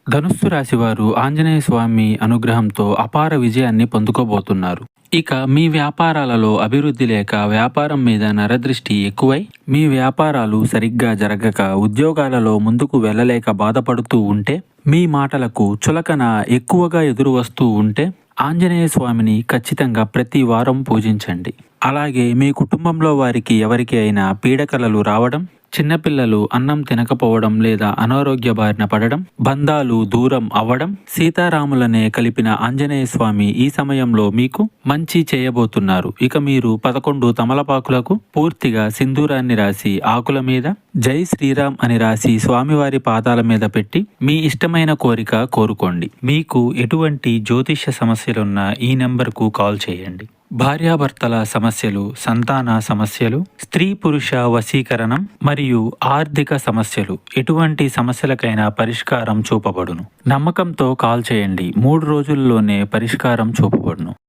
ధనుస్సు రాశివారు ఆంజనేయ స్వామి అనుగ్రహంతో అపార విజయాన్ని పొందుకోబోతున్నారు. ఇక మీ వ్యాపారాలలో అభివృద్ధి లేక వ్యాపారం మీద నరదృష్టి ఎక్కువై మీ వ్యాపారాలు సరిగ్గా జరగక ఉద్యోగాలలో ముందుకు వెళ్ళలేక బాధపడుతూ ఉంటే, మీ మాటలకు చులకన ఎక్కువగా ఎదురు వస్తూ ఉంటే ఆంజనేయ స్వామిని ఖచ్చితంగా ప్రతి వారం పూజించండి. అలాగే మీ కుటుంబంలో వారికి ఎవరికి అయినా పీడకలలు రావడం, చిన్నపిల్లలు అన్నం తినకపోవడం లేదా అనారోగ్య బారిన పడడం, బంధాలు దూరం అవ్వడం, సీతారాములనే కలిపిన ఆంజనేయ స్వామి ఈ సమయంలో మీకు మంచి చేయబోతున్నారు. ఇక మీరు 11 తమలపాకులకు పూర్తిగా సింధూరాన్ని రాసి ఆకుల మీద జై శ్రీరామ్ అని రాసి స్వామివారి పాదాల మీద పెట్టి మీ ఇష్టమైన కోరిక కోరుకోండి. మీకు ఎటువంటి జ్యోతిష్య సమస్యలున్నా ఈ నెంబర్కు కాల్ చేయండి. భార్యాభర్తల సమస్యలు, సంతాన సమస్యలు, స్త్రీ పురుష వశీకరణం మరియు ఆర్థిక సమస్యలు, ఎటువంటి సమస్యలకైనా పరిష్కారం చూపబడును. నమ్మకంతో కాల్ చేయండి. 3 రోజుల్లోనే పరిష్కారం చూపబడును.